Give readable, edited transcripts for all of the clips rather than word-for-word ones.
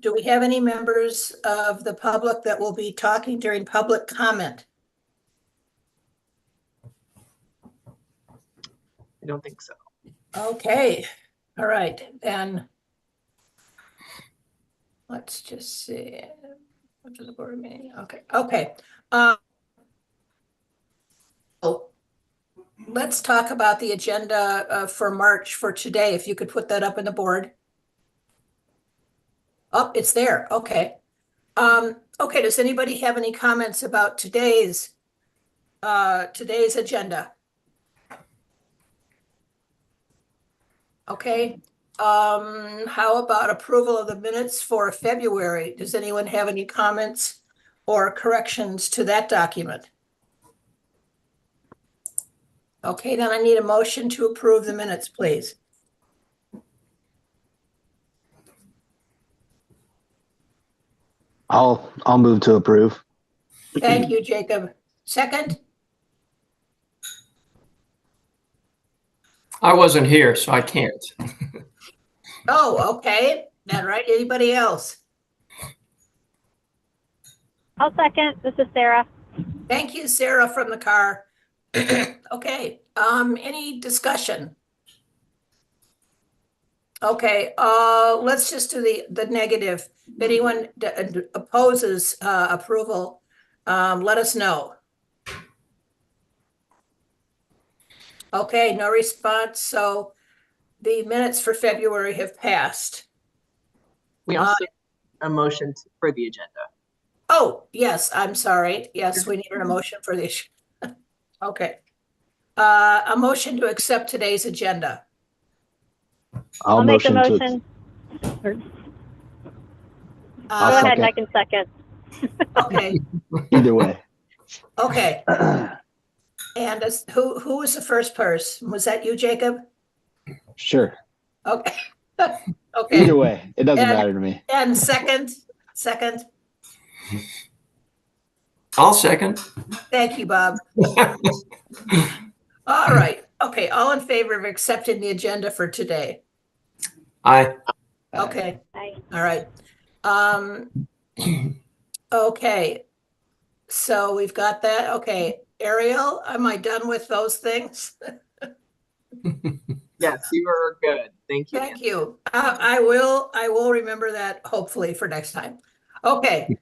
Do we have any members of the public that will be talking during public comment? I don't think so. Okay, all right, then. Let's just see. Up to the board meeting. Okay. Oh, let's talk about the agenda for March for today. If you could put that up in the board. Oh, it's there. Okay. Okay, does anybody have any comments about today's agenda? Okay. How about approval of the minutes for February? Does anyone have any comments or corrections to that document? Okay, then I need a motion to approve the minutes, please. I'll move to approve. Thank you, Jacob. Second? I wasn't here, so I can't. Oh, okay. All right. Anybody else? I'll second. This is Sarah. Thank you, Sarah from the car. Okay. Any discussion? Okay. Let's just do the negative. If anyone opposes approval, let us know. Okay, no response. So the minutes for February have passed. We also have a motion for the agenda. Oh, yes, I'm sorry. Yes, we need a motion for this. Okay. A motion to accept today's agenda. I'll make the motion. Go ahead, and I can second. Okay. Either way. Okay. And who was the first person? Was that you, Jacob? Sure. Okay. Okay. Either way, it doesn't matter to me. And second. I'll second. Thank you, Bob. All right. Okay. All in favor of accepting the agenda for today? Aye. Okay. Aye. All right. Okay. So we've got that. Okay. Ariel, am I done with those things? Yes, you are good. Thank you. Thank you. I will remember that hopefully for next time. Okay.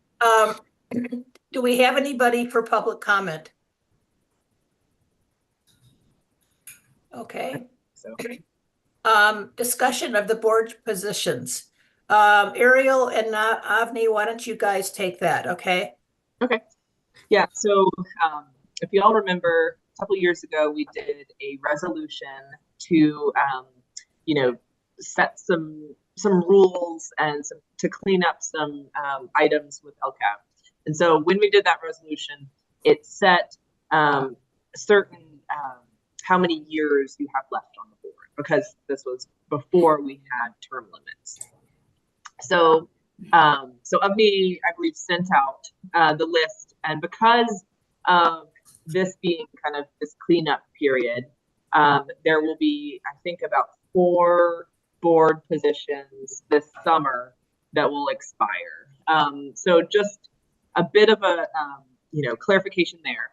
Do we have anybody for public comment? Okay. So Discussion of the board positions. Ariel and Avni, why don't you guys take that? Okay. okay. Yeah, so if you all remember, a couple years ago, we did a resolution to, set some rules and to clean up some items with LCAB. And so when we did that resolution, it set certain how many years you have left on the board, because this was before we had term limits. So Avni, I believe, sent out the list, and because of this being kind of this cleanup period, there will be, I think, about 4 board positions this summer that will expire. So just a bit of a clarification there.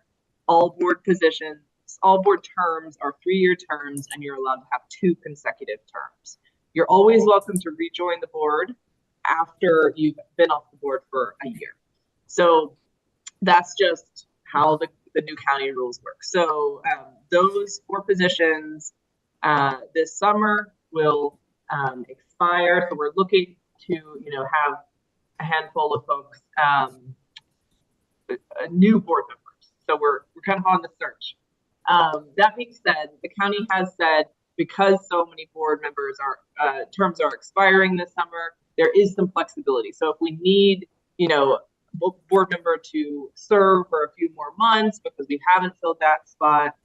All board positions, all board terms are 3-year terms, and you're allowed to have 2 consecutive terms. You're always welcome to rejoin the board after you've been off the board for a year. So that's just how the new county rules work. So those 4 positions this summer will expire. So we're looking to have a handful of folks, new board members. So we're kind of on the search. That being said, the county has said, because so many board members terms are expiring this summer, there is some flexibility. So if we need, board member to serve for a few more months because we haven't filled that spot,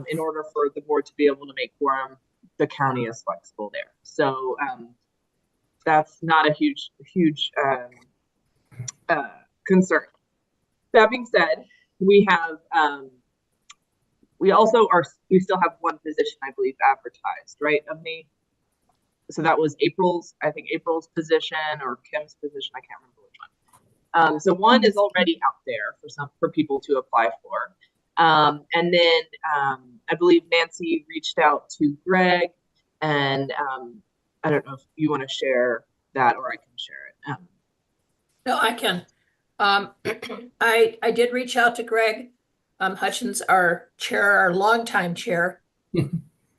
in order for the board to be able to make quorum, the county is flexible there. So that's not a huge concern. That being said, we have we still have 1 position, I believe, advertised, right, Avni? so that was April's position or Kim's position. I can't remember which one. So one is already out there for people to apply for. And then I believe Nancy reached out to Greg, and I don't know if you want to share that or I can share it. No, I can. I did reach out to Greg Hutchins, our chair, our longtime chair.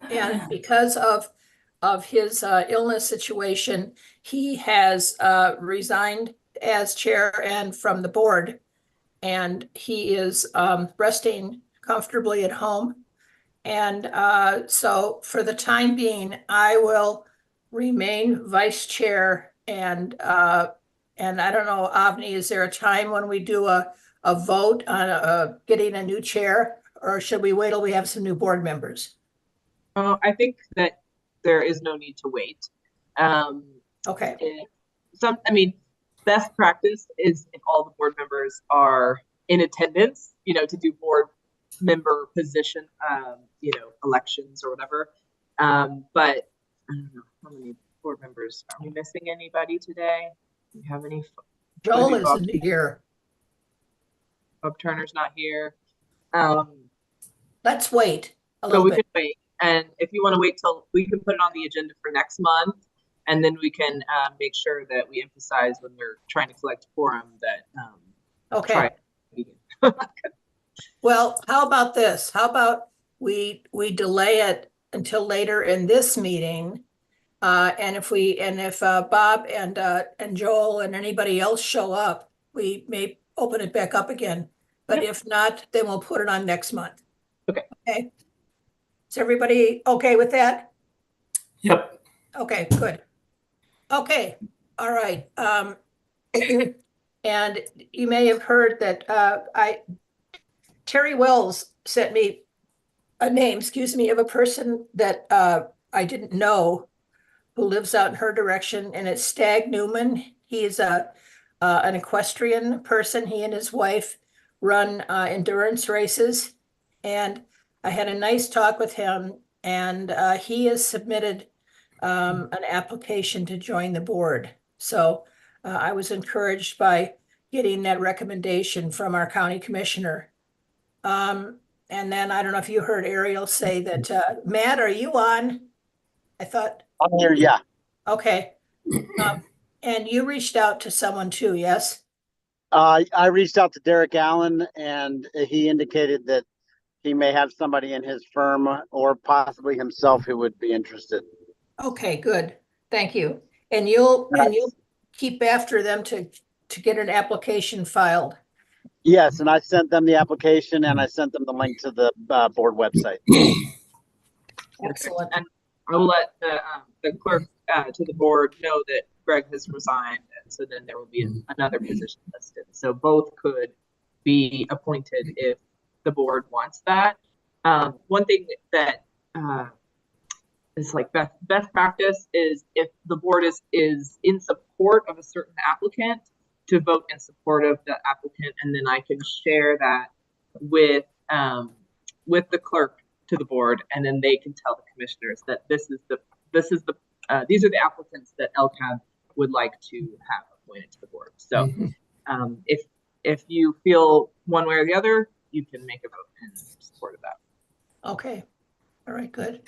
And because of his illness situation, he has resigned as chair and from the board. And he is resting comfortably at home. And so for the time being, I will remain vice chair. And I don't know, Avni, is there a time when we do a vote on getting a new chair? Or should we wait till we have some new board members? I think that there is no need to wait. Okay. Best practice is if all the board members are in attendance, to do board member position, elections or whatever. But I don't know how many board members. Are we missing anybody today? Do you have any? Joel isn't here. Bob Turner's not here. Let's wait a So little we bit. can wait. And if you want to wait till we can put it on the agenda for next month, and then we can make sure that we emphasize when we're trying to collect quorum that Okay. Well, how about this? How about we delay it until later in this meeting? And if Bob and Joel and anybody else show up, we may open it back up again. But Yep. if not, then we'll put it on next month. Okay. Okay. Is everybody okay with that? Yep. Okay, good. Okay, all right. And you may have heard that Terry Wells sent me a name, of a person that I didn't know who lives out in her direction, and it's Stag Newman. He is an equestrian person. He and his wife run endurance races, and I had a nice talk with him, and he has submitted an application to join the board. So I was encouraged by getting that recommendation from our county commissioner. And then I don't know if you heard Ariel say that, Matt, are you on? I thought, I'm here, yeah. okay. And you reached out to someone too, yes? I reached out to Derek Allen, and he indicated that he may have somebody in his firm or possibly himself who would be interested. Okay, good. Thank you. And you'll keep after them to get an application filed. Yes, and I sent them the application and I sent them the link to the board website. Excellent. And I will let the clerk to the board know that Greg has resigned, and so then there will be another position listed. So both could be appointed if the board wants that. One thing that is like best practice is if the board is in support of a certain applicant, to vote in support of the applicant, and then I can share that with the clerk to the board, and then they can tell the commissioners that these are the applicants that LCAB would like to have appointed to the board. So if you feel one way or the other, you can make a vote in support of that. Okay. All right, good.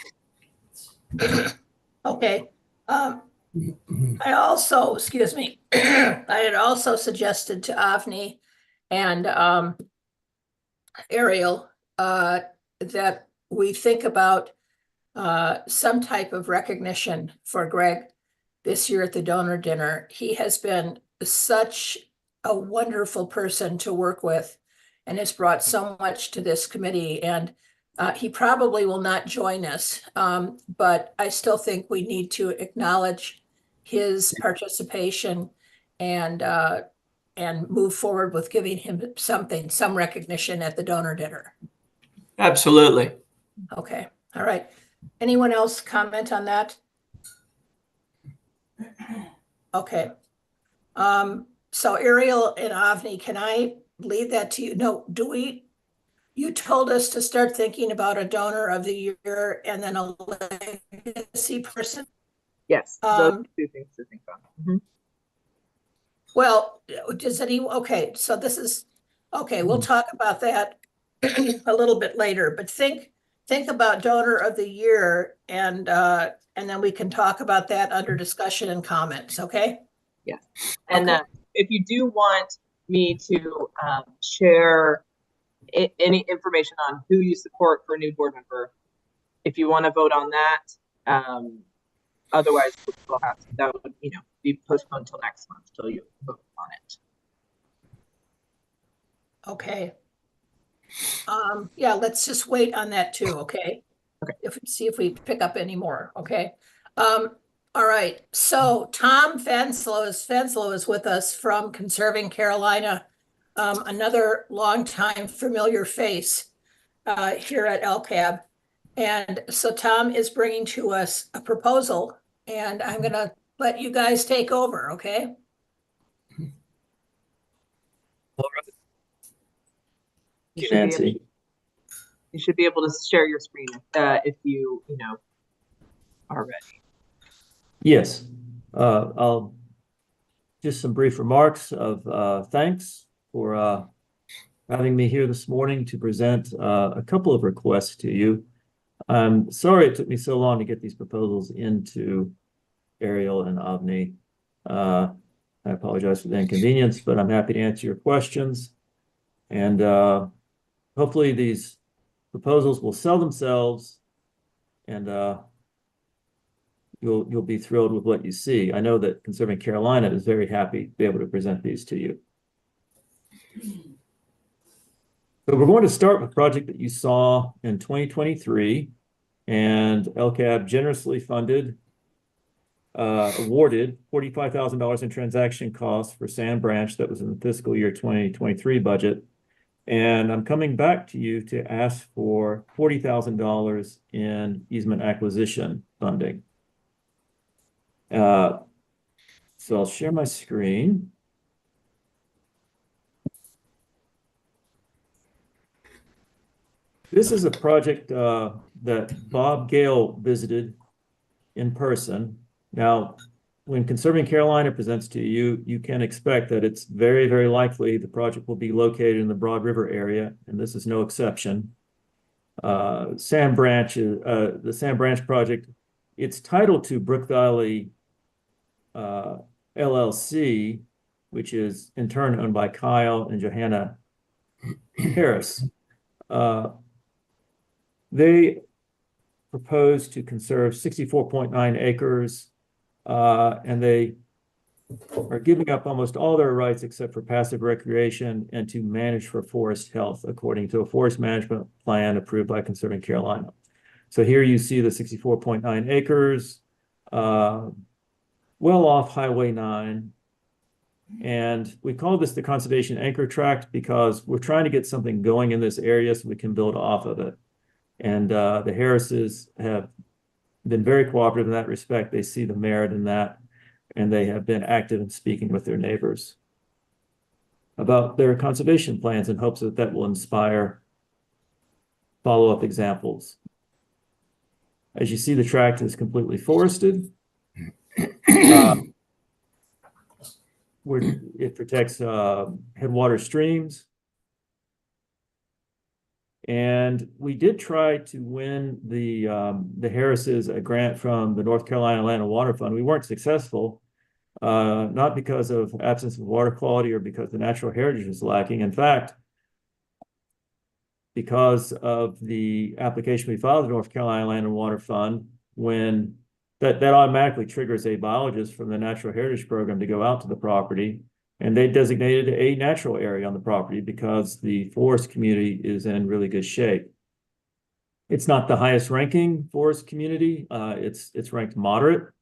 Okay. I also, excuse me, I had also suggested to Avni and Ariel that we think about some type of recognition for Greg this year at the donor dinner. He has been such a wonderful person to work with and has brought so much to this committee, and he probably will not join us, but I still think we need to acknowledge his participation and move forward with giving him some recognition at the donor dinner. Absolutely. Okay, all right. Anyone else comment on that? Okay. So Ariel and Avni, can I leave that to you? No, you told us to start thinking about a donor of the year and then a legacy person. Yes, those are Um, two things to think about. Mhm. well, does okay, so this is, okay, we'll talk about that a little bit later, but think about donor of the year and then we can talk about that under discussion and comments, okay? Yes. And Okay. if you do want me to share any information on who you support for a new board member, if you want to vote on that, otherwise we'll have to, that would be postponed until next month till you vote on it. Okay. Yeah, let's just wait on that too, okay? Okay. See if we pick up any more, okay? All right, so Tom Fenslow is with us from Conserving Carolina, another longtime familiar face here at LCAB. And so Tom is bringing to us a proposal, and I'm gonna let you guys take over, okay? You Nancy. you should be able to share your screen if you are ready. Yes, I'll just some brief remarks of thanks for having me here this morning to present a couple of requests to you. I'm sorry it took me so long to get these proposals into Ariel and Avni. I apologize for the inconvenience, but I'm happy to answer your questions. And hopefully these proposals will sell themselves and you'll be thrilled with what you see. I know that Conserving Carolina is very happy to be able to present these to you. So we're going to start with a project that you saw in 2023, and LCAB generously funded, awarded $45,000 in transaction costs for Sand Branch that was in the fiscal year 2023 budget. And I'm coming back to you to ask for $40,000 in easement acquisition funding. So I'll share my screen. This is a project that Bob Gale visited in person. Now, when Conserving Carolina presents to you, you can expect that it's very, very likely the project will be located in the Broad River area, and this is no exception. Sand Branch, the Sand Branch project, it's titled to Brook Valley LLC, which is in turn owned by Kyle and Johanna Harris. They propose to conserve 64.9 acres, and they are giving up almost all their rights except for passive recreation and to manage for forest health according to a forest management plan approved by Conserving Carolina. So here you see the 64.9 acres, well off Highway 9. And we call this the Conservation Anchor Tract because we're trying to get something going in this area so we can build off of it. And the Harrises have been very cooperative in that respect. They see the merit in that, and they have been active in speaking with their neighbors about their conservation plans in hopes that that will inspire follow-up examples. As you see, the tract is completely forested. Where it protects headwater streams. And we did try to win the Harrises a grant from the North Carolina Land and Water Fund. We weren't successful, not because of absence of water quality or because the natural heritage is lacking. In fact, because of the application we filed with the North Carolina Land and Water Fund, when that automatically triggers a biologist from the Natural Heritage Program to go out to the property. And they designated a natural area on the property because the forest community is in really good shape. It's not the highest ranking forest community. It's ranked moderate,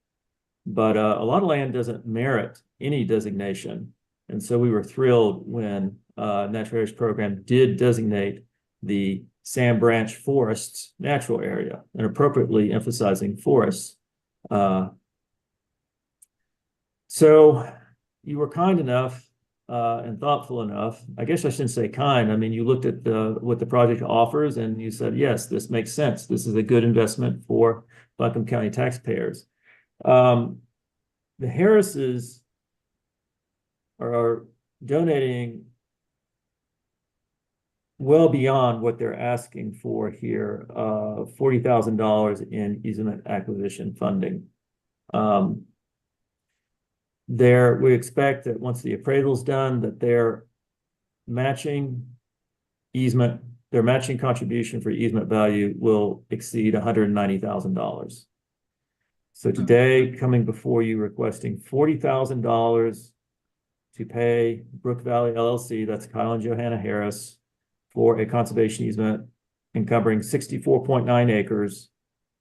but a lot of land doesn't merit any designation. And so we were thrilled when Natural Heritage Program did designate the Sand Branch Forests natural area and appropriately emphasizing forests. So you were kind enough and thoughtful enough. I guess I shouldn't say kind. I mean, you looked at what the project offers and you said, yes, this makes sense. This is a good investment for Buncombe County taxpayers. The Harrises are donating well beyond what they're asking for here, $40,000 in easement acquisition funding. We expect that once the appraisal's done, that their matching contribution for easement value will exceed $190,000. So today, coming before you requesting $40,000 to pay Brook Valley LLC, that's Kyle and Johanna Harris, for a conservation easement encumbering 64.9 acres,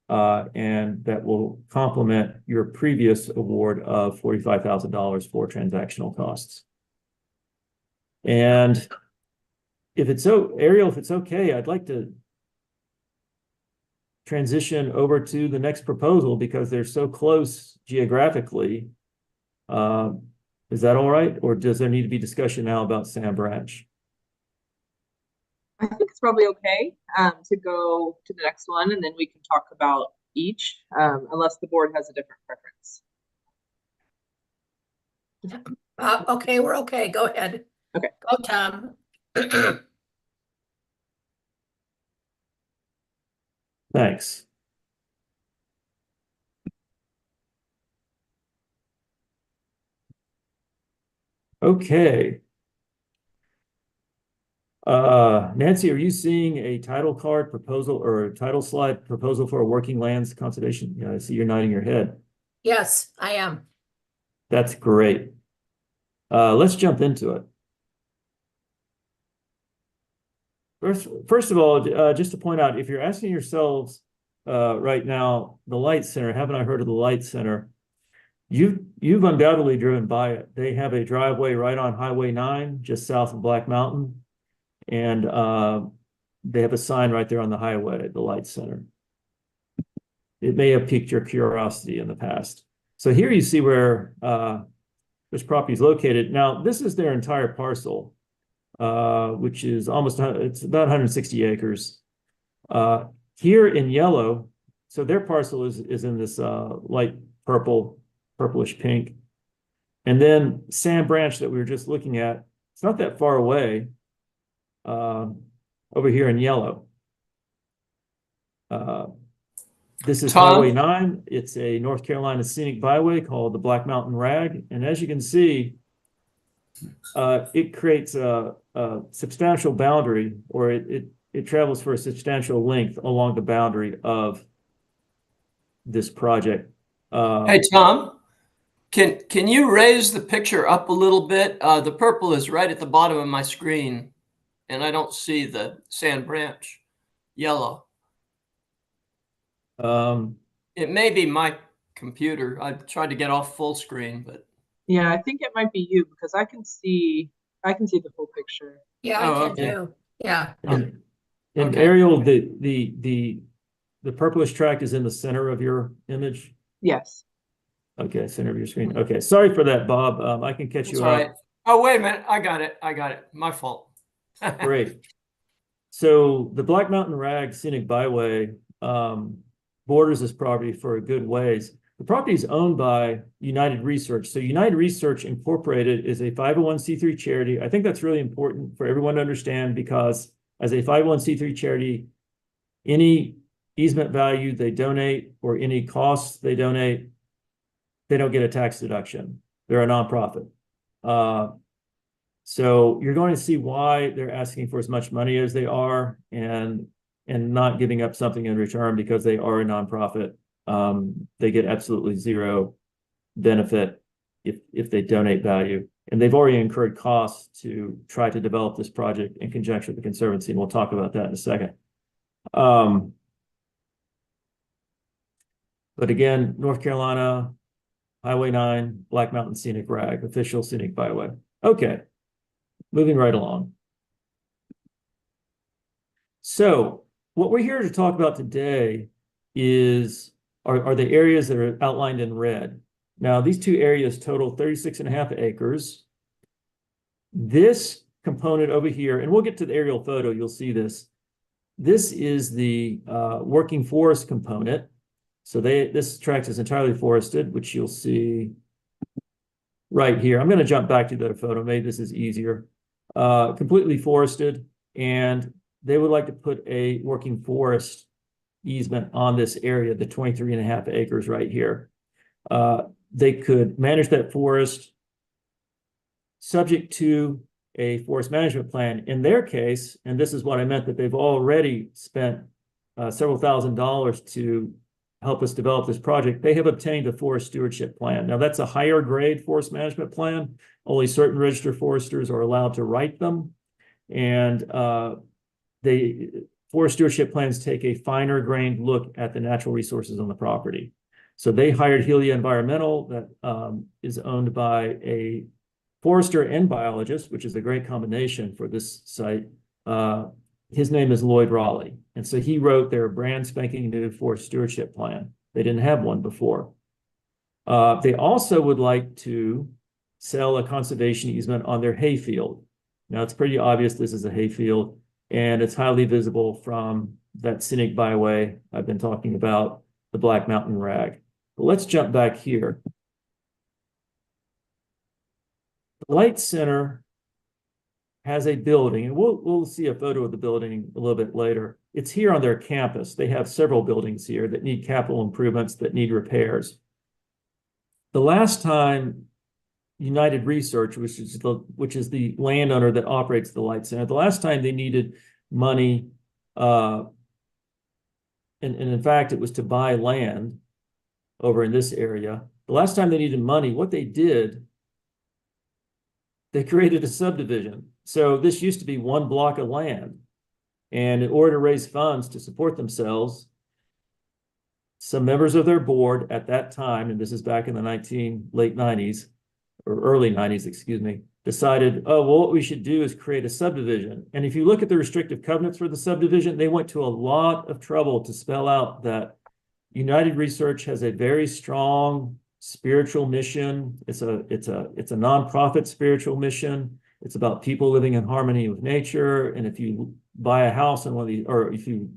and that will complement your previous award of $45,000 for transactional costs. And Ariel, if it's okay, I'd like to transition over to the next proposal because they're so close geographically. Is that all right? Or does there need to be discussion now about Sam Branch? I think it's probably okay to go to the next one, and then we can talk about each, unless the board has a different preference. Okay, we're okay. Go ahead. Okay. Go, Tom. Thanks. Okay. Nancy, are you seeing a title card proposal or a title slide proposal for a working lands conservation? Yeah, I see you're nodding your head. Yes, I am. That's great. Let's jump into it. First of all, just to point out, if you're asking yourselves right now, the Light Center, haven't I heard of the Light Center? You've undoubtedly driven by it. They have a driveway right on Highway 9, just south of Black Mountain. And they have a sign right there on the highway, the Light Center. It may have piqued your curiosity in the past. So here you see where this property is located. Now, this is their entire parcel, which is it's about 160 acres. Here in yellow, so their parcel is in this light purplish pink. And then Sam Branch that we were just looking at, it's not that far away. Over here in yellow. This is Tom? Highway 9. It's a North Carolina scenic byway called the Black Mountain Rag. And as you can see, it creates a substantial boundary, or it travels for a substantial length along the boundary of this project. Hey, Tom, can you raise the picture up a little bit? The purple is right at the bottom of my screen, and I don't see the Sand Branch yellow. It may be my computer. I tried to get off full screen, but Yeah, I think it might be you because I can see the full picture. Yeah, I Oh, can okay. too. Yeah. And Okay. Ariel, the purplish tract is in the center of your image. Yes. Okay, center of your screen. Okay, sorry for that, Bob. I can catch That's you all up. right. Oh, wait a minute. I got it. My fault. Great. So the Black Mountain Rag Scenic Byway borders this property for a good ways. The property is owned by United Research. So United Research Incorporated is a 501c3 charity. I think that's really important for everyone to understand because as a 501c3 charity, any easement value they donate or any costs they donate, they don't get a tax deduction. They're a nonprofit. So you're going to see why they're asking for as much money as they are and not giving up something in return because they are a nonprofit. They get absolutely zero benefit if they donate value. And they've already incurred costs to try to develop this project in conjunction with the Conservancy, and we'll talk about that in a second. But again, North Carolina, Highway 9, Black Mountain Scenic Rag, official scenic byway. Okay, moving right along. So what we're here to talk about today are the areas that are outlined in red. Now, these two areas total 36.5 acres. This component over here, and we'll get to the aerial photo, you'll see this. This is the working forest component. So this tract is entirely forested, which you'll see right here. I'm going to jump back to the photo. Maybe this is easier. Completely forested, and they would like to put a working forest easement on this area, the 23.5 acres right here. They could manage that forest subject to a forest management plan. In their case, and this is what I meant, that they've already spent several $1,000s to help us develop this project. They have obtained a forest stewardship plan. Now that's a higher grade forest management plan. Only certain registered foresters are allowed to write them. And forest stewardship plans take a finer grained look at the natural resources on the property. So they hired Helia Environmental, that is owned by a forester and biologist, which is a great combination for this site. His name is Lloyd Raleigh. And so he wrote their brand spanking new forest stewardship plan. They didn't have one before. They also would like to sell a conservation easement on their hayfield. Now it's pretty obvious this is a hayfield, and it's highly visible from that scenic byway I've been talking about, the Black Mountain Rag. But let's jump back here. The Light Center has a building, and we'll see a photo of the building a little bit later. It's here on their campus. They have several buildings here that need capital improvements, that need repairs. The last time United Research, which is the landowner that operates the Light Center, the last time they needed money, and in fact, it was to buy land over in this area. The last time they needed money, what they did, they created a subdivision. So this used to be one block of land. And in order to raise funds to support themselves, some members of their board at that time, and this is back in the late 90s, or early 90s, excuse me, decided, oh, well, what we should do is create a subdivision. And if you look at the restrictive covenants for the subdivision, they went to a lot of trouble to spell out that United Research has a very strong spiritual mission. It's a nonprofit spiritual mission. It's about people living in harmony with nature. And if you buy a house in one of these, or if you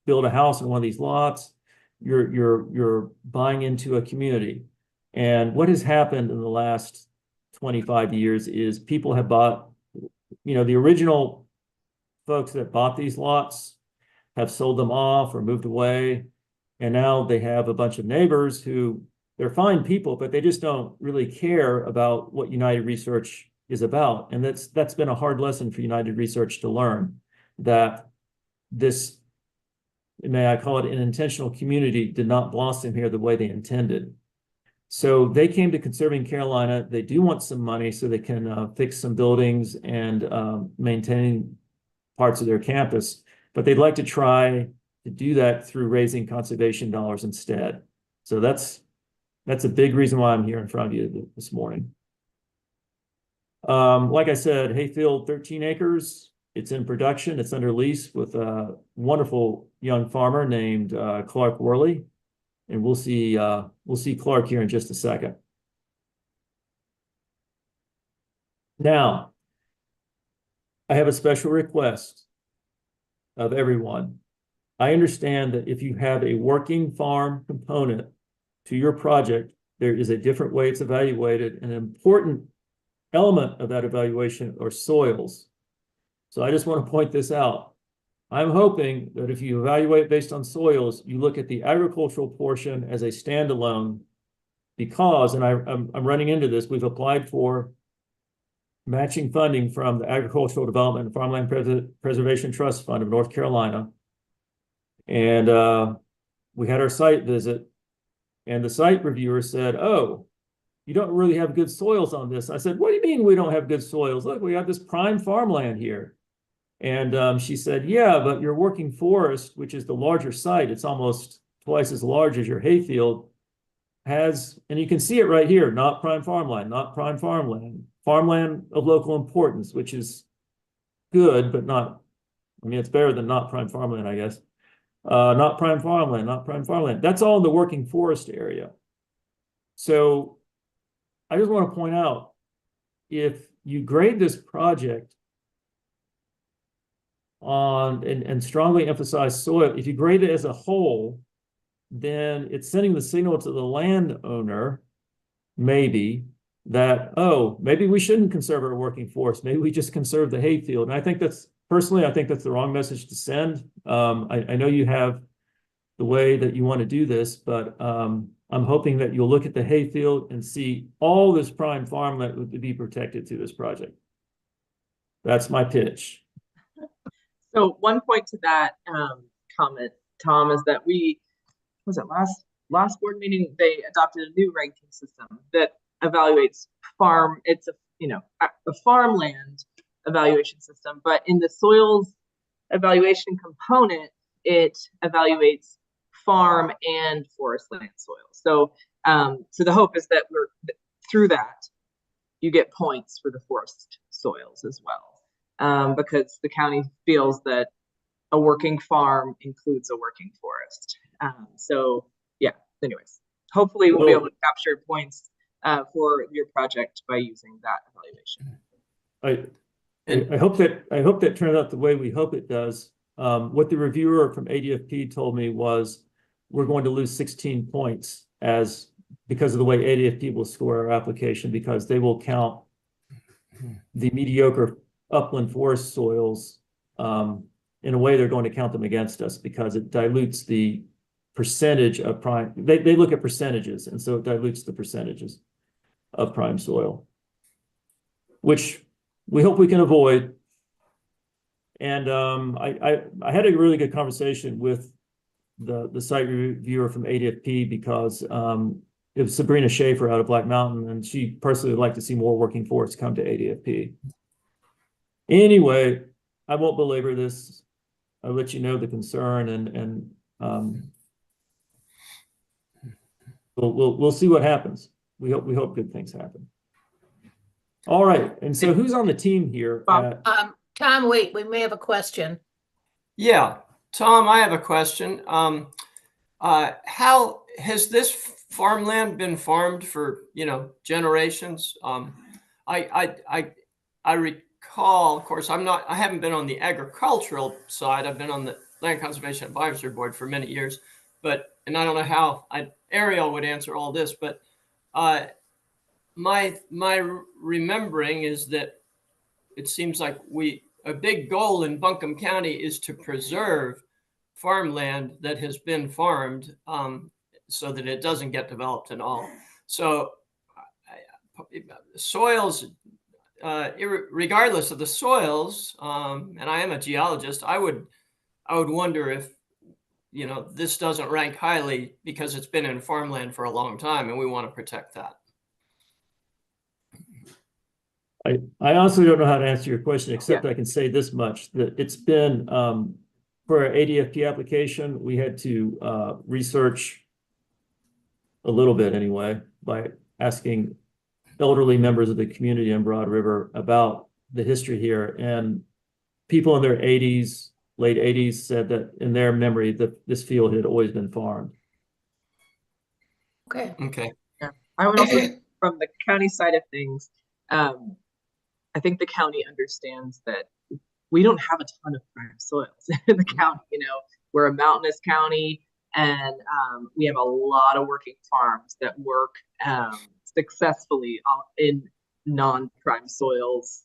build a house in one of these lots, you're buying into a community. And what has happened in the last 25 years is people have bought, the original folks that bought these lots have sold them off or moved away. And now they have a bunch of neighbors who, they're fine people, but they just don't really care about what United Research is about. And that's been a hard lesson for United Research to learn, that this, may I call it, an intentional community did not blossom here the way they intended. So they came to Conserving Carolina. They do want some money so they can fix some buildings and maintain parts of their campus, but they'd like to try to do that through raising conservation dollars instead. So that's a big reason why I'm here in front of you this morning. Like I said, hayfield, 13 acres. It's in production. It's under lease with a wonderful young farmer named Clark Worley. And we'll see Clark here in just a second. Now, I have a special request of everyone. I understand that if you have a working farm component to your project, there is a different way it's evaluated. An important element of that evaluation are soils. So I just want to point this out. I'm hoping that if you evaluate based on soils, you look at the agricultural portion as a standalone, because, and I'm running into this, we've applied for matching funding from the Agricultural Development and Farmland Preservation Trust Fund of North Carolina. And we had our site visit, and the site reviewer said, oh, you don't really have good soils on this. I said, what do you mean we don't have good soils? Look, we have this prime farmland here. And she said, yeah, but your working forest, which is the larger site, it's almost twice as large as your hayfield, has, and you can see it right here, not prime farmland, not prime farmland, farmland of local importance, which is good, but not, I mean, it's better than not prime farmland, I guess. Not prime farmland, not prime farmland. That's all in the working forest area. So I just want to point out, if you grade this project on and strongly emphasize soil, if you grade it as a whole, then it's sending the signal to the landowner, maybe, that, oh, maybe we shouldn't conserve our working forest. Maybe we just conserve the hayfield. And I think that's, personally, I think that's the wrong message to send. I know you have the way that you want to do this, but I'm hoping that you'll look at the hayfield and see all this prime farmland would be protected through this project. That's my pitch. So one point to that comment, Tom, is that was it last board meeting, they adopted a new ranking system that evaluates it's a farmland evaluation system, but in the soils evaluation component, it evaluates farm and forest land soils. So so the hope is that through that you get points for the forest soils as well, because the county feels that a working farm includes a working forest. So yeah, anyways, hopefully we'll be able to capture points for your project by using that evaluation. I hope that turns out the way we hope it does. What the reviewer from ADFP told me was we're going to lose 16 points because of the way ADFP will score our application, because they will count the mediocre upland forest soils. In a way, they're going to count them against us because it dilutes the percentage of prime. They look at percentages, and so it dilutes the percentages of prime soil, which we hope we can avoid. And I had a really good conversation with the site reviewer from ADFP, because it was Sabrina Schaefer out of Black Mountain, and she personally would like to see more working forests come to ADFP. Anyway, I won't belabor this. I'll let you know the concern, and we'll see what happens. We hope good things happen. All right, and so who's on the team here? Tom, wait, we may have a question. Yeah, Tom, I have a question. How has this farmland been farmed for, generations? I recall, of course, I haven't been on the agricultural side. I've been on the Land Conservation Advisory Board for many years, and I don't know how Ariel would answer all this, but my remembering is that it seems like a big goal in Buncombe County is to preserve farmland that has been farmed, so that it doesn't get developed at all. So soils, regardless of the soils, and I am a geologist, I would wonder if, this doesn't rank highly because it's been in farmland for a long time and we want to protect that. I honestly don't know how to answer your question, except I can say this much, that it's been, for our ADFP application, we had to research a little bit anyway, by asking elderly members of the community in Broad River about the history here. And people in their 80s, late 80s, said that in their memory that this field had always been farmed. Okay. Yeah. I would also, from the county side of things, I think the county understands that we don't have a ton of prime soils in the county. We're a mountainous county, and we have a lot of working farms that work successfully in non-prime soils,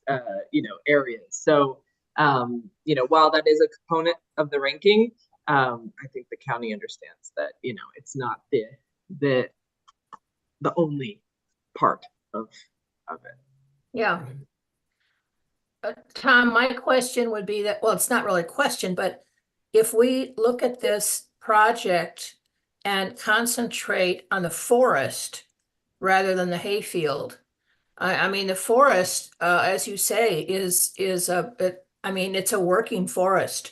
areas. So, while that is a component of the ranking, I think the county understands that, it's not the only part of it. Yeah. Tom, my question would be that, well, it's not really a question, but if we look at this project and concentrate on the forest rather than the hayfield, I mean, the forest, as you say, it's a working forest.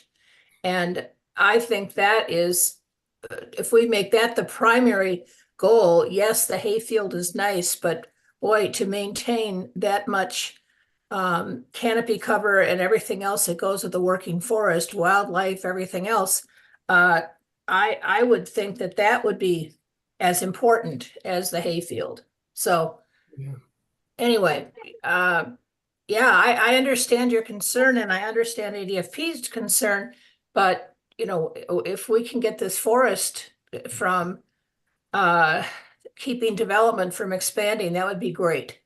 And I think that is, if we make that the primary goal, yes, the hayfield is nice, but boy, to maintain that much canopy cover and everything else that goes with the working forest, wildlife, everything else, I would think that would be as important as the hayfield. So anyway, I understand your concern, and I understand ADFP's concern, but if we can get this forest from keeping development from expanding, that would be great.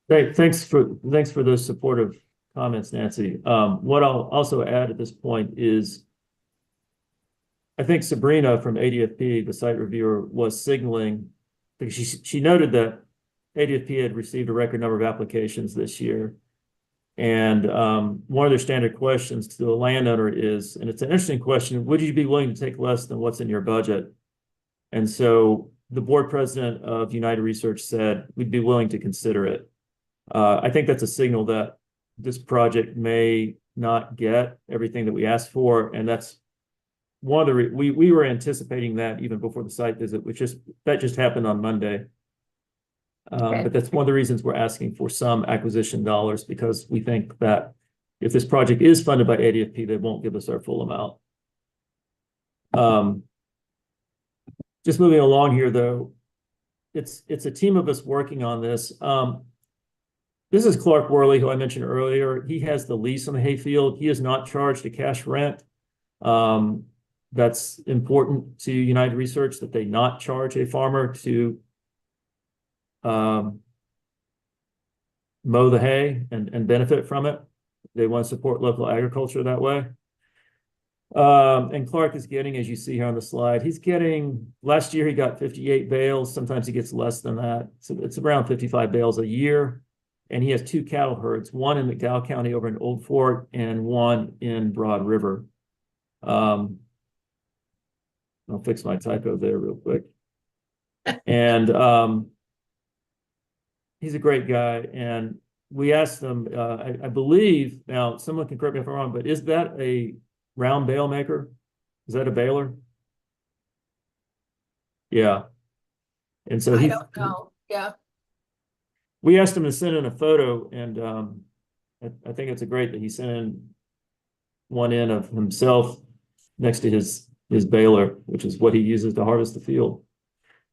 Great, thanks for those supportive comments, Nancy. What I'll also add at this point is, I think Sabrina from ADFP, the site reviewer, was signaling, because she noted that ADFP had received a record number of applications this year. And one of their standard questions to the landowner is, and it's an interesting question, would you be willing to take less than what's in your budget? And so the board president of United Research said, we'd be willing to consider it. I think that's a signal that this project may not get everything that we asked for. And that's one of the, we were anticipating that even before the site visit, that just happened on Monday. Okay. But that's one of the reasons we're asking for some acquisition dollars, because we think that if this project is funded by ADFP, they won't give us our full amount. Just moving along here, though, it's a team of us working on this. This is Clark Worley, who I mentioned earlier. He has the lease on the hayfield. He is not charged a cash rent. That's important to United Research, that they not charge a farmer to mow the hay and benefit from it. They want to support local agriculture that way. And Clark is getting, as you see here on the slide, he's getting, last year he got 58 bales. Sometimes he gets less than that. So it's around 55 bales a year. And he has 2 cattle herds, one in McDowell County over in Old Fort and one in Broad River. I'll fix my typo there real quick. And he's a great guy. And we asked them, I believe, now someone can correct me if I'm wrong, but is that a round bale maker? Is that a baler? Yeah. And so I don't know. Yeah. we asked him to send in a photo, and I think it's great that he sent in one in of himself next to his baler, which is what he uses to harvest the field.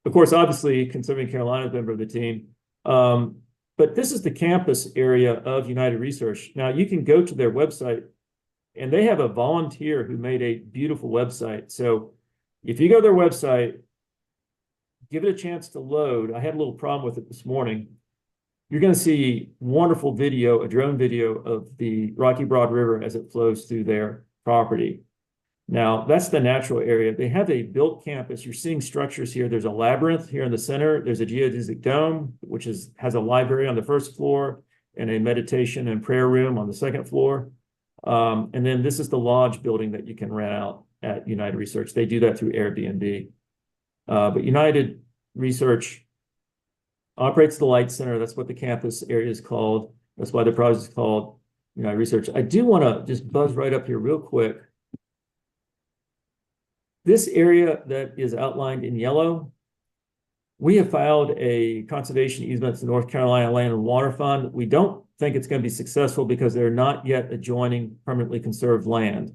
Of course, obviously, Conserving Carolina is a member of the team. But this is the campus area of United Research. Now, you can go to their website, and they have a volunteer who made a beautiful website. So if you go to their website, give it a chance to load. I had a little problem with it this morning. You're going to see wonderful video, a drone video of the Rocky Broad River as it flows through their property. Now, that's the natural area. They have a built campus. You're seeing structures here. There's a labyrinth here in the center. There's a geodesic dome, which has a library on the first floor and a meditation and prayer room on the second floor. And then this is the lodge building that you can rent out at United Research. They do that through Airbnb. But United Research operates the Light Center. That's what the campus area is called. That's why the project is called United Research. I do want to just buzz right up here real quick. This area that is outlined in yellow, we have filed a conservation easement to North Carolina Land and Water Fund. We don't think it's going to be successful because they're not yet adjoining permanently conserved land.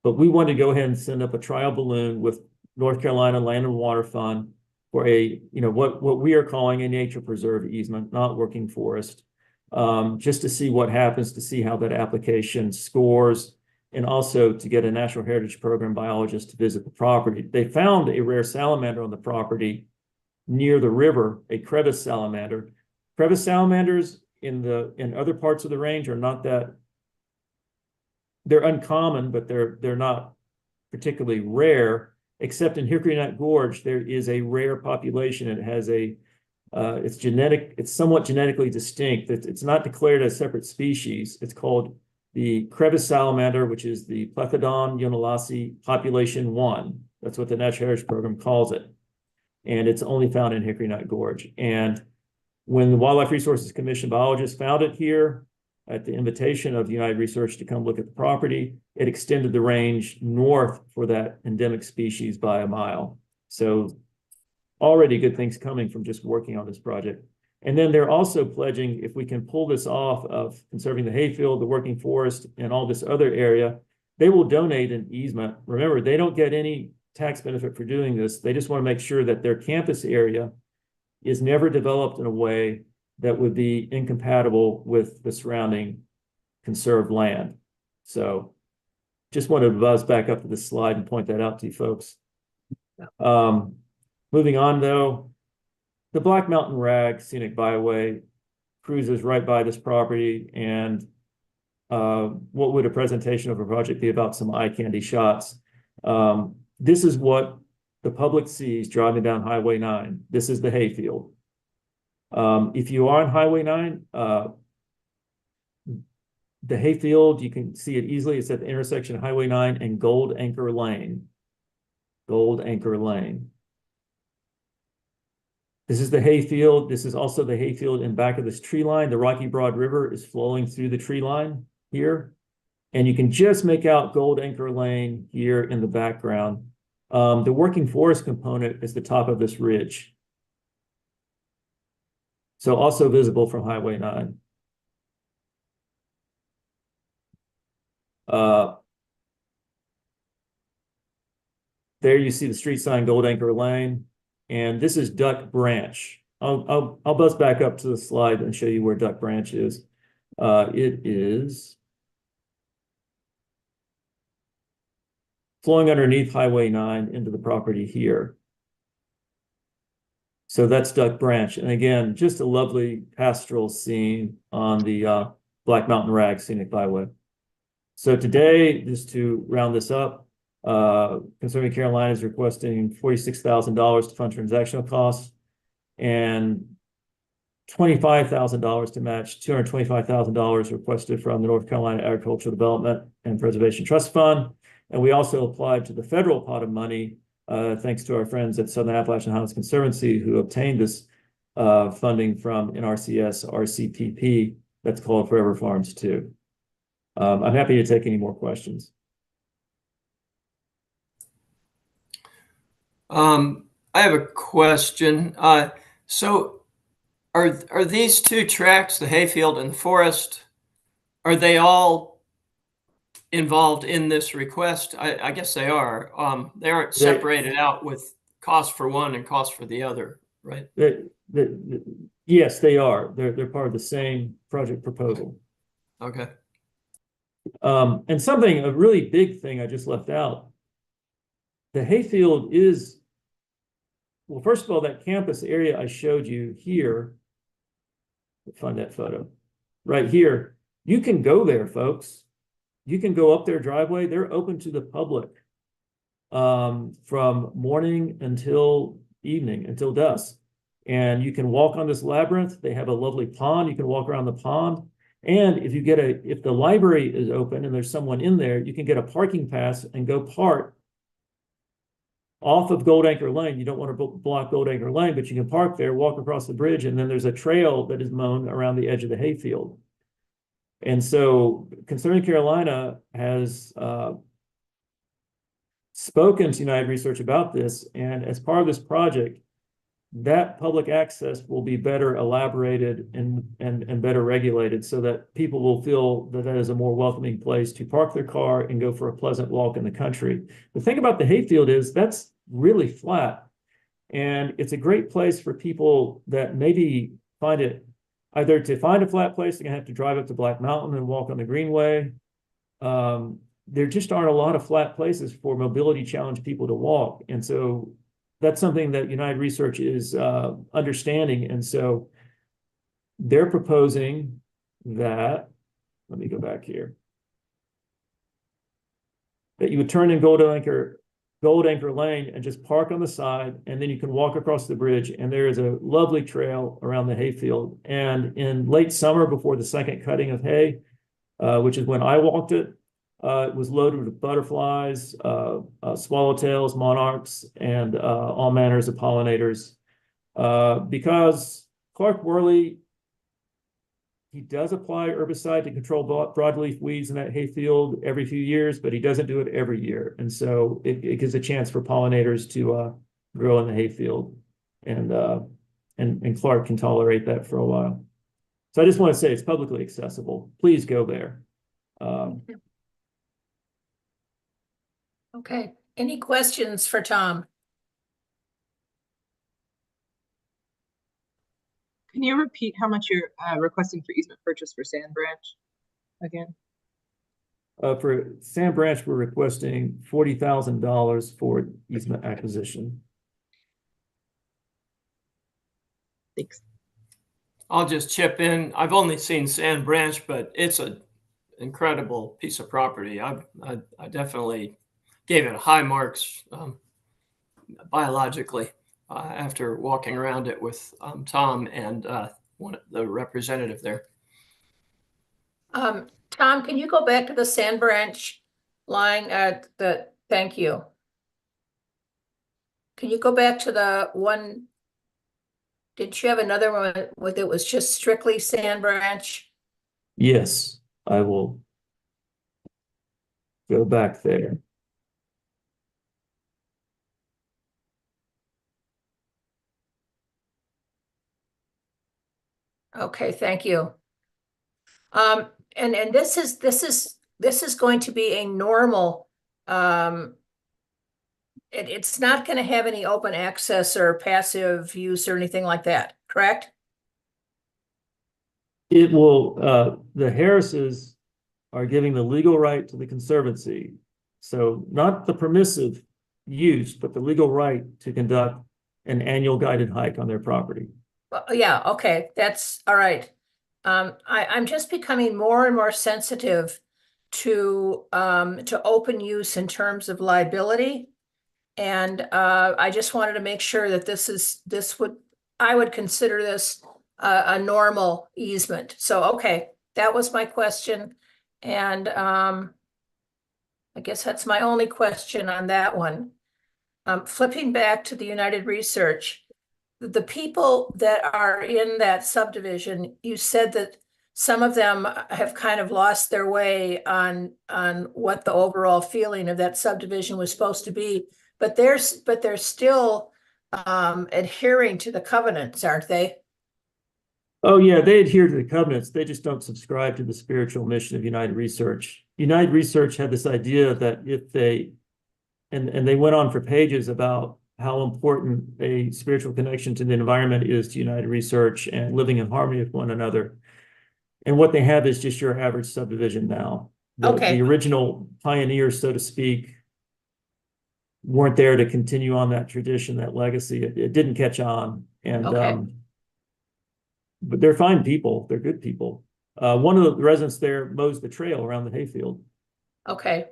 But we want to go ahead and send up a trial balloon with North Carolina Land and Water Fund for what we are calling a nature preserve easement, not working forest, just to see what happens, to see how that application scores, and also to get a National Heritage Program biologist to visit the property. They found a rare salamander on the property near the river, a crevice salamander. Crevice salamanders in other parts of the range are not that, they're uncommon, but they're not particularly rare, except in Hickory Nut Gorge, there is a rare population. It has it's somewhat genetically distinct. It's not declared as a separate species. It's called the crevice salamander, which is the Plethodon unilasi population 1. That's what the Natural Heritage Program calls it. And it's only found in Hickory Nut Gorge. And when the Wildlife Resources Commission biologists found it here at the invitation of United Research to come look at the property, it extended the range north for that endemic species by a mile. So already good things coming from just working on this project. And then they're also pledging, if we can pull this off of conserving the hayfield, the working forest, and all this other area, they will donate an easement. Remember, they don't get any tax benefit for doing this. They just want to make sure that their campus area is never developed in a way that would be incompatible with the surrounding conserved land. So just wanted to buzz back up to this slide and point that out to you folks. Moving on though, the Black Mountain Rag Scenic Byway cruises right by this property, and what would a presentation of a project be about some eye candy shots? This is what the public sees driving down Highway 9. This is the hayfield. If you are on Highway 9, the hayfield, you can see it easily. It's at the intersection of Highway 9 and Gold Anchor Lane. Gold Anchor Lane. This is the hayfield. This is also the hayfield in back of this tree line. The Rocky Broad River is flowing through the tree line here. And you can just make out Gold Anchor Lane here in the background. The working forest component is the top of this ridge. So also visible from Highway 9. There you see the street sign Gold Anchor Lane, and this is Duck Branch. I'll buzz back up to the slide and show you where Duck Branch is. It is flowing underneath Highway 9 into the property here. So that's Duck Branch. And again, just a lovely pastoral scene on the Black Mountain Rag Scenic Byway. So today, just to round this up, Conserving Carolina is requesting $46,000 to fund transactional costs and $25,000 to match $225,000 requested from the North Carolina Agricultural Development and Preservation Trust Fund. And we also applied to the federal pot of money, thanks to our friends at Southern Appalachian Highlands Conservancy, who obtained this funding from NRCS RCPP that's called Forever Farms 2. I'm happy to take any more questions. I have a question. So are these two tracks, the hayfield and the forest, are they all involved in this request? I guess they are. They aren't separated out with cost for one and cost for the other, right? Yes, they are. They're part of the same project proposal. Okay. And a really big thing I just left out. The hayfield is, well, first of all, that campus area I showed you here, find that photo, right here. You can go there, folks. You can go up their driveway. They're open to the public from morning until evening, until dusk. And you can walk on this labyrinth. They have a lovely pond. You can walk around the pond. And if the library is open and there's someone in there, you can get a parking pass and go park off of Gold Anchor Lane. You don't want to block Gold Anchor Lane, but you can park there, walk across the bridge, and then there's a trail that is mown around the edge of the hayfield. And so Conserving Carolina has spoken to United Research about this, and as part of this project, that public access will be better elaborated and better regulated so that people will feel that that is a more welcoming place to park their car and go for a pleasant walk in the country. The thing about the hayfield is that's really flat, and it's a great place for people that maybe find it either to find a flat place, they're gonna have to drive up to Black Mountain and walk on the Greenway. There just aren't a lot of flat places for mobility challenged people to walk. And so that's something that United Research is understanding. And so they're proposing that, let me go back here, that you would turn in Gold Anchor Lane and just park on the side, and then you can walk across the bridge, and there is a lovely trail around the hayfield. And in late summer, before the second cutting of hay, which is when I walked it, it was loaded with butterflies, swallowtails, monarchs, and all manners of pollinators. Because Clark Worley, he does apply herbicide to control broadleaf weeds in that hayfield every few years, but he doesn't do it every year. And so it gives a chance for pollinators to grow in the hayfield. And Clark can tolerate that for a while. So I just want to say it's publicly accessible. Please go there. Okay, any questions for Tom? Can you repeat how much you're requesting for easement purchase for Sand Branch again? For Sand Branch, we're requesting $40,000 for easement acquisition. Thanks. I'll just chip in. I've only seen Sand Branch, but it's an incredible piece of property. I definitely gave it high marks biologically after walking around it with Tom and the representative there. Tom, can you go back to the Sand Branch line thank you. Can you go back to the one? Did you have another one with it was just strictly Sand Branch? Yes, I will go back there. Okay, thank you. And this is going to be a normal, it's not going to have any open access or passive use or anything like that, correct? It will, the Harrises are giving the legal right to the Conservancy. So not the permissive use, but the legal right to conduct an annual guided hike on their property. Well, yeah, okay, that's all right. I'm just becoming more and more sensitive to open use in terms of liability. And I just wanted to make sure that I would consider this a normal easement. So, okay, that was my question. And I guess that's my only question on that one. Flipping back to the United Research, the people that are in that subdivision, you said that some of them have kind of lost their way on what the overall feeling of that subdivision was supposed to be. But they're still adhering to the covenants, aren't they? Oh yeah, they adhere to the covenants. They just don't subscribe to the spiritual mission of United Research. United Research had this idea that if they, and they went on for pages about how important a spiritual connection to the environment is to United Research and living in harmony with one another. And what they have is just your average subdivision now. Okay. The original pioneers, so to speak, weren't there to continue on that tradition, that legacy. It didn't catch on. And Okay. but they're fine people. They're good people. One of the residents there mows the trail around the hayfield. Okay.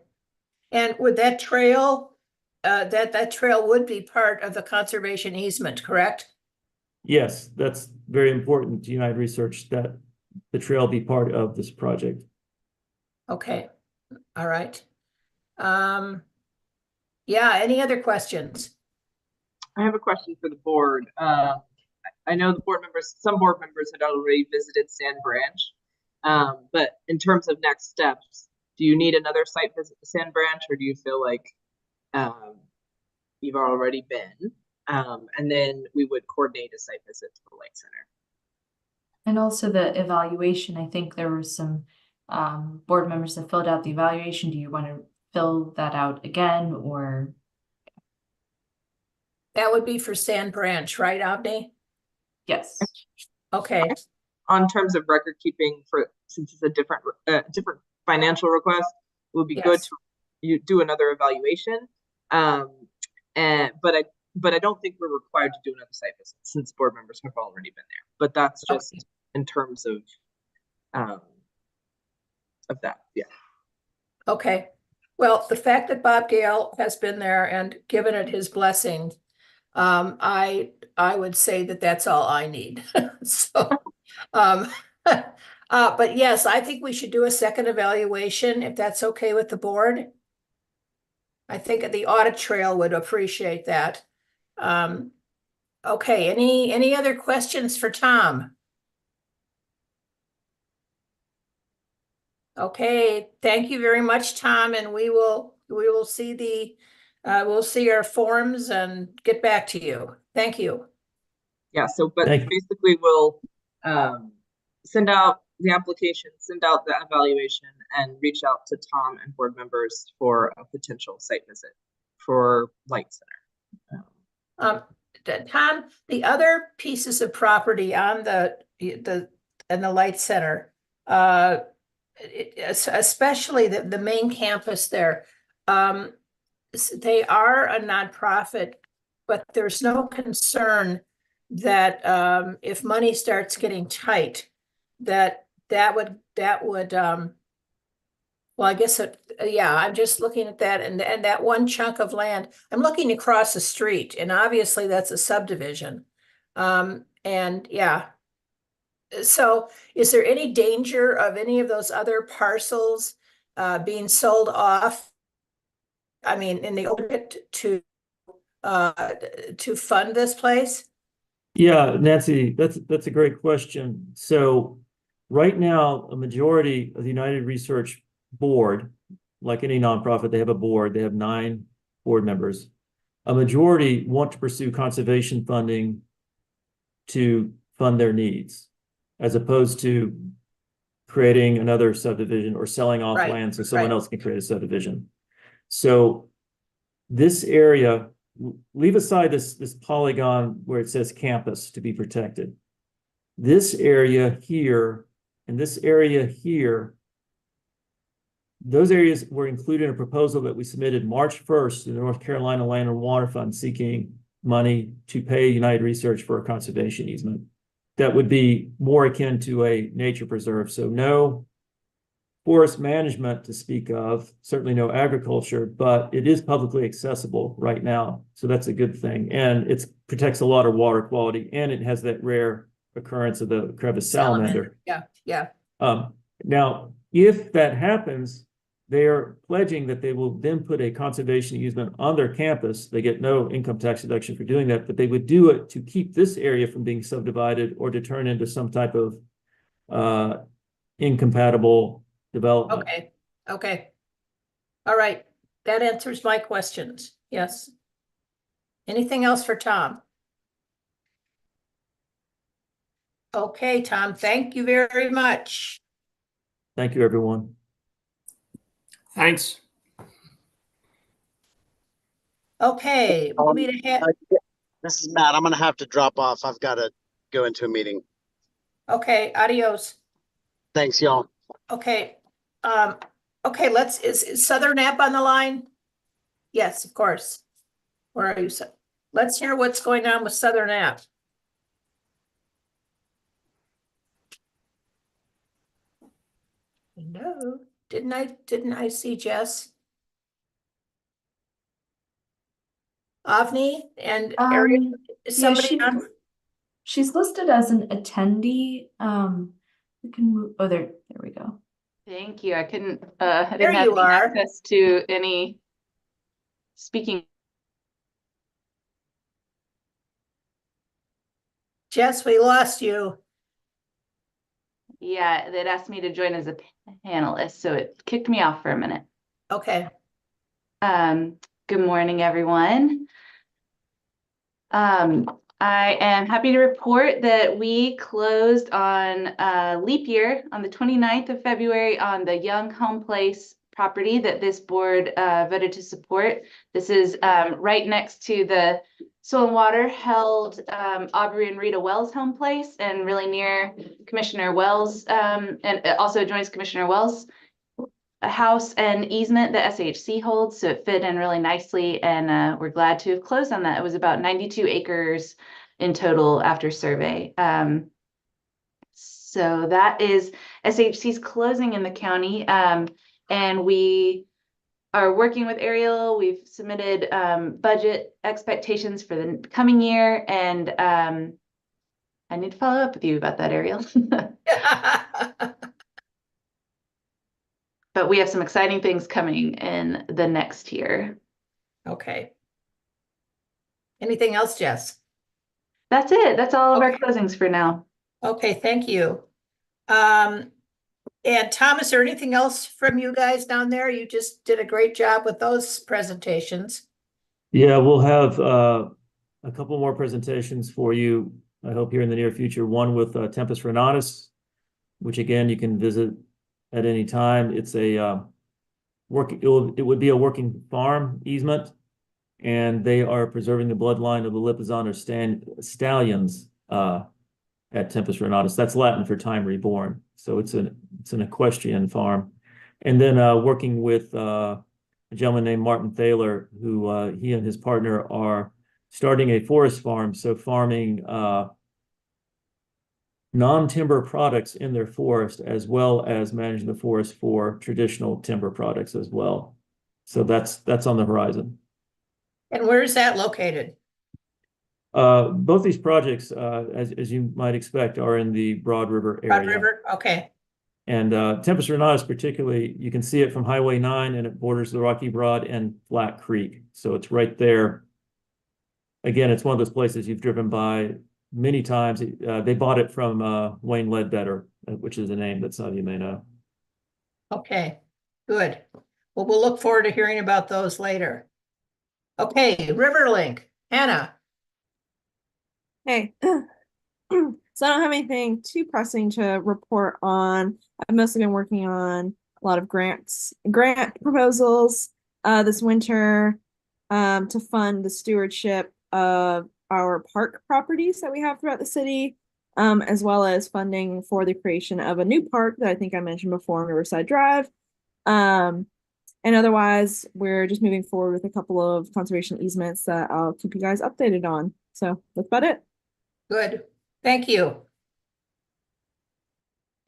And would that trail, that trail would be part of the conservation easement, correct? Yes, that's very important to United Research that the trail be part of this project. Okay, all right. Yeah, any other questions? I have a question for the board. I know some board members had already visited Sand Branch. But in terms of next steps, do you need another site visit to Sand Branch, or do you feel like you've already been? And then we would coordinate a site visit to the Light Center. And also the evaluation, I think there were some board members that filled out the evaluation. Do you want to fill that out again, or? That would be for Sand Branch, right, Avni? Yes. Okay, On terms of record keeping, since it's a different financial request, it would be good yes, to do another evaluation. But I don't think we're required to do another site visit since board members have already been there. But that's just Okay. in terms of that. Yeah. Okay. Well, the fact that Bob Gale has been there and given it his blessing, I would say that that's all I need. So, but yes, I think we should do a second evaluation if that's okay with the board. I think the audit trail would appreciate that. Okay, any other questions for Tom? Okay, thank you very much, Tom, and we will see we'll see our forms and get back to you. Thank you. Yeah. So, but Thank you. basically, we'll send out the application, send out the evaluation, and reach out to Tom and board members for a potential site visit for Light Center. Tom, the other pieces of property on the Light Center, especially the main campus there. They are a nonprofit, but there's no concern that if money starts getting tight, that would well, I guess yeah, I'm just looking at that and that one chunk of land. I'm looking across the street, and obviously that's a subdivision. And yeah. So is there any danger of any of those other parcels being sold off? I mean, in the open to fund this place? Yeah, Nancy, that's a great question. So right now, a majority of the United Research Board, like any nonprofit, they have a board, they have 9 board members. A majority want to pursue conservation funding to fund their needs, as opposed to creating another subdivision or selling off Right, land so someone right. else can create a subdivision. So this area, leave aside this polygon where it says campus to be protected. This area here and this area here, those areas were included in a proposal that we submitted March 1st to the North Carolina Land and Water Fund seeking money to pay United Research for a conservation easement. That would be more akin to a nature preserve. So no forest management to speak of, certainly no agriculture, but it is publicly accessible right now. So that's a good thing. And it protects a lot of water quality, and it has that rare occurrence of the crevice salamander. Yeah, yeah. Now, if that happens, they are pledging that they will then put a conservation easement on their campus. They get no income tax deduction for doing that, but they would do it to keep this area from being subdivided or to turn into some type of incompatible development. Okay, okay. All right, that answers my questions. Yes. Anything else for Tom? Okay, Tom, thank you very much. Thank you, everyone. Thanks. Okay, moving ahead. This is Matt. I'm going to have to drop off. I've got to go into a meeting. Okay, adios. Thanks, y'all. Okay, okay, is Southern App on the line? Yes, of course. Where are you? Let's hear what's going on with Southern App. No, didn't I see Jess? Avni and Ariel, is somebody on? She's listed as an attendee. We can move, oh, there we go. Thank you. I couldn't, There I didn't have you any are. access to any speaking. Jess, we lost you. Yeah, they'd asked me to join as a panelist, so it kicked me off for a minute. Okay. Good morning, everyone. I am happy to report that we closed on leap year on the 29th of February on the Young Home Place property that this board voted to support. This is right next to the Soil and Water held Aubrey and Rita Wells Home Place, and really near Commissioner Wells, and it also joins Commissioner Wells' house and easement that SHC holds, so it fit in really nicely, and we're glad to have closed on that. It was about 92 acres in total after survey. So that is SHC's closing in the county, and we are working with Ariel. We've submitted budget expectations for the coming year, and I need to follow up with you about that, Ariel. But we have some exciting things coming in the next year. Okay. Anything else, Jess? That's it. That's all of our Okay. closings for now. Okay, thank you. And Tom, is there anything else from you guys down there? You just did a great job with those presentations. Yeah, we'll have a couple more presentations for you, I hope, here in the near future. One with Tempus Renatus, which again, you can visit at any time. It's a it would be a working farm easement, and they are preserving the bloodline of the Lipizzaner stallions at Tempus Renatus. That's Latin for time reborn. So it's a It's an equestrian farm. And then working with a gentleman named Martin Thaler, who he and his partner are starting a forest farm, so farming non-timber products in their forest, as well as managing the forest for traditional timber products as well. So that's on the horizon. And where is that located? Both these projects, as you might expect, are in the Broad River area. Broad River, okay. And Tempest Renatus particularly, you can see it from Highway 9, and it borders the Rocky Broad and Flat Creek. So it's right there. Again, it's one of those places you've driven by many times. They bought it from Wayne Ledbetter, which is a name that some of you may know. Okay, good. Well, we'll look forward to hearing about those later. Okay, Riverlink, Hannah. Hey, so I don't have anything too pressing to report on. I've mostly been working on a lot of grant proposals this winter to fund the stewardship of our park properties that we have throughout the city, as well as funding for the creation of a new park that I think I mentioned before on Riverside Drive. And otherwise, we're just moving forward with a couple of conservation easements that I'll keep you guys updated on. So that's about it. Good, thank you.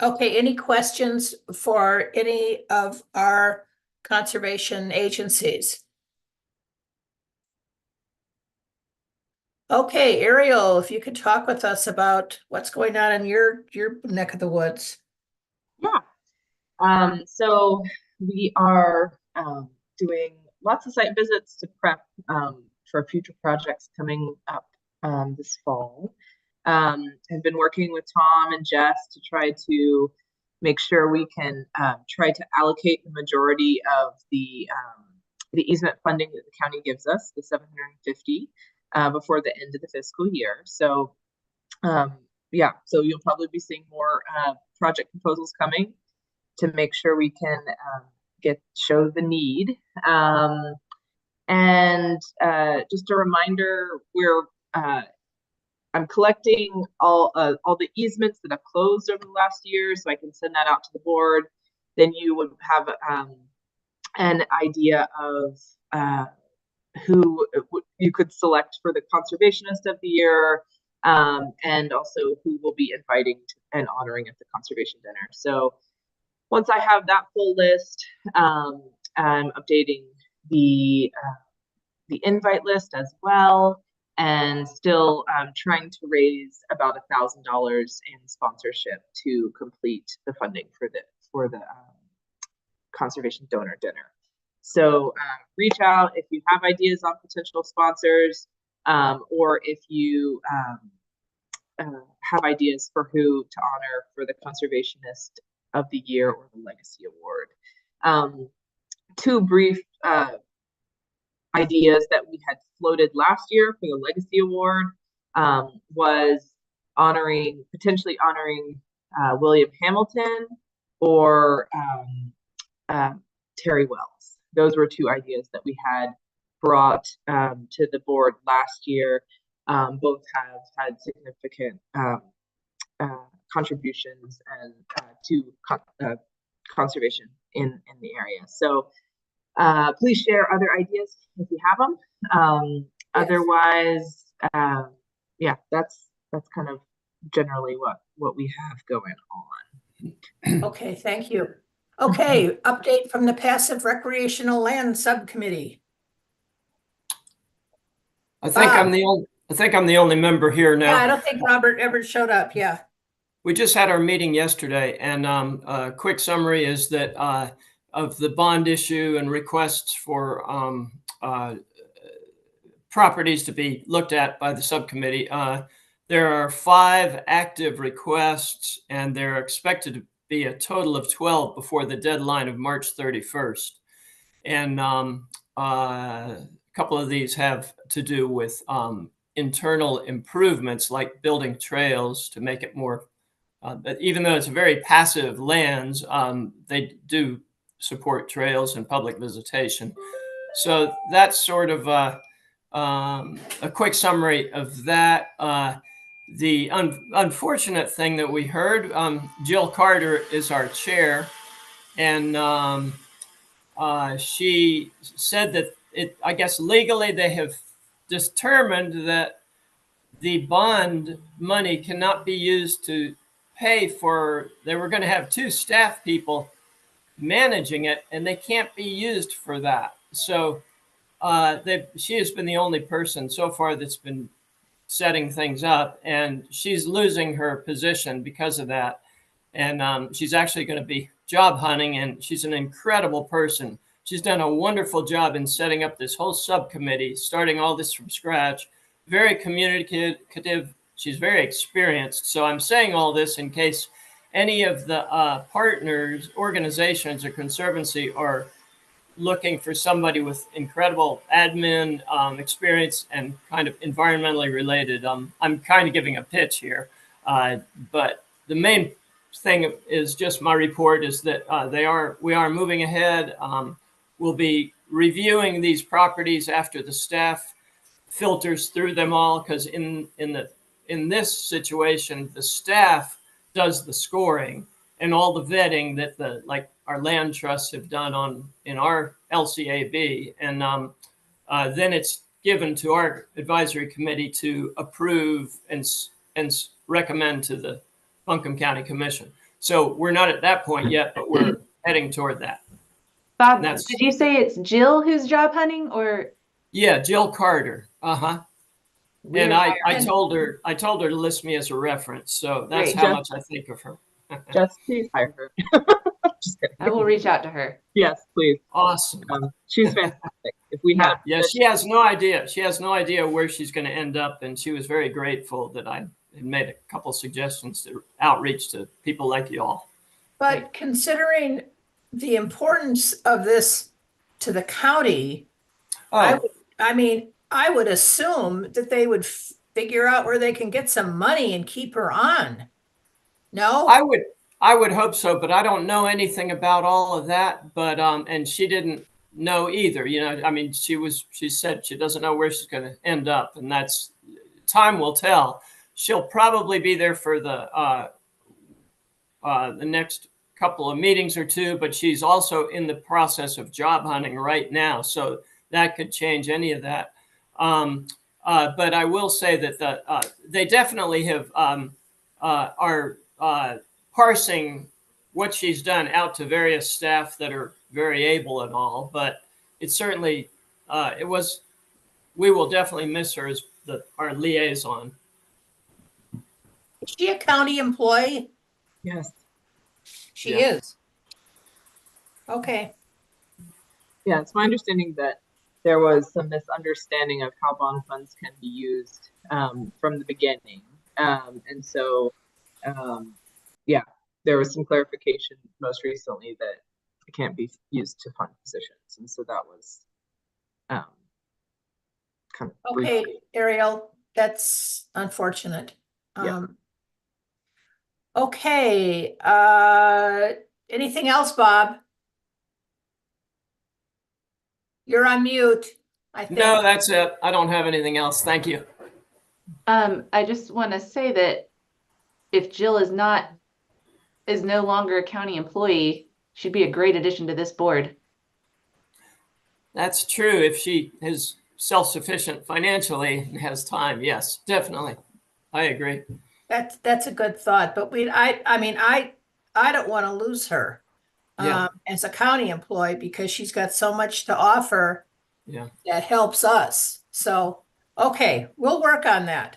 Okay, any questions for any of our conservation agencies? Okay, Ariel, if you could talk with us about what's going on in your neck of the woods. Yeah. So we are doing lots of site visits to prep for future projects coming up this fall. I've been working with Tom and Jess to try to make sure we can try to allocate the majority of the easement funding that the county gives us, the $750, before the end of the fiscal year. So yeah, so you'll probably be seeing more project proposals coming to make sure we can show the need. And just a reminder, I'm collecting all the easements that have closed over the last year, so I can send that out to the board. Then you would have an idea of who you could select for the conservationist of the year, and also who will be inviting and honoring at the conservation dinner. So once I have that full list, I'm updating the invite list as well, and still trying to raise about $1,000 in sponsorship to complete the funding for the conservation donor dinner. So reach out if you have ideas on potential sponsors, or if you have ideas for who to honor for the Conservationist of the Year or the Legacy Award. Two brief ideas that we had floated last year for the Legacy Award was potentially honoring William Hamilton or Terry Wells. Those were two ideas that we had brought to the board last year. Both have had significant contributions and to conservation in the area. So please share other ideas if you have them. Yes. Otherwise, yeah, that's kind of generally what we have going on. Okay, thank you. Okay, update from the Passive Recreational Land Subcommittee. I think I'm the only member here now. Yeah, I don't think Robert ever showed up. Yeah. We just had our meeting yesterday, and a quick summary is that of the bond issue and requests for properties to be looked at by the subcommittee, there are 5 active requests, and they're expected to be a total of 12 before the deadline of March 31st. And a couple of these have to do with internal improvements, like building trails to make it more, even though it's very passive lands, they do support trails and public visitation. So that's sort of a quick summary of that. unfortunate thing that we heard, Jill Carter is our chair, and she said that I guess legally they have determined that the bond money cannot be used to pay for, they were going to have 2 staff people managing it, and they can't be used for that. So she has been the only person so far that's been setting things up, and she's losing her position because of that. And she's actually going to be job hunting, and she's an incredible person. She's done a wonderful job in setting up this whole subcommittee, starting all this from scratch. Very communicative. She's very experienced. So I'm saying all this in case any of the partners, organizations, or conservancy are looking for somebody with incredible admin experience and kind of environmentally related. I'm kind of giving a pitch here, but the main thing is just my report is that we are moving ahead. We'll be reviewing these properties after the staff filters through them all, because in this situation, the staff does the scoring and all the vetting that like our land trusts have done in our LCAB, and then it's given to our advisory committee to approve and recommend to the Buncombe County Commission. So we're not at that point yet, but we're heading toward that. Bob, did you say it's Jill who's job hunting, or? Yeah, Jill Carter. And I told her to list me as a reference. So that's how much I think of her. Just please hire her. Just kidding. I will reach out to her. Yes, please. Awesome. She's fantastic. If we have, yeah, she has no idea. She has no idea where she's going to end up, and she was very grateful that I had made a couple suggestions to outreach to people like you all. But considering the importance of this to the county, I would assume that they would figure out where they can get some money and keep her on. No? I would hope so, but I don't know anything about all of that. But and she didn't know either. You know, I mean, she said she doesn't know where she's going to end up, and that's time will tell. She'll probably be there for the next couple of meetings or 2, but she's also in the process of job hunting right now, so that could change any of that. But I will say that they definitely have are parsing what she's done out to various staff that are very able and all. But it certainly we will definitely miss her as our liaison. Is she a county employee? yes. She is. Okay. Yeah, it's my understanding that there was some misunderstanding of how bond funds can be used from the beginning. And so, yeah, there was some clarification most recently that it can't be used to fund positions. And so that was kind of Okay, Ariel, that's unfortunate. Yeah. Okay, anything else, Bob? You're on mute, I think. No, that's it. I don't have anything else. Thank you. I just want to say that if Jill is no longer a county employee, she'd be a great addition to this board. That's true. If she is self-sufficient financially and has time, yes, definitely. I agree. That's a good thought, but I don't want to lose her as a county employee, because she's got so much to offer that helps us. So, okay, we'll work on that.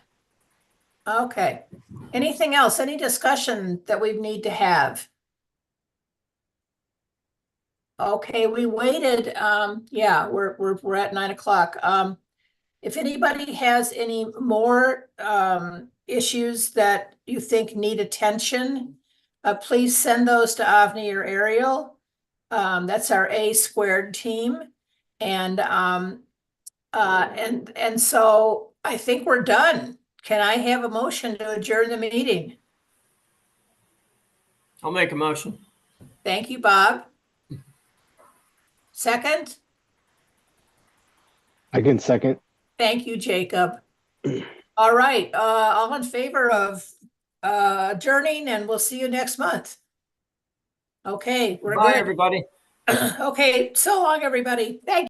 Okay. Anything else? Any discussion that we need to have? Okay, we waited. Yeah, we're at 9 o'clock. If anybody has any more issues that you think need attention, please send those to Avni or Ariel. That's our A² team. And so I think we're done. Can I have a motion to adjourn the meeting? I'll make a motion. Thank you, Bob. Second? I can second. Thank you, Jacob. All right, all in favor of adjourning, and we'll see you next month. Okay, we're Bye, good. everybody. Okay, so long, everybody. Thank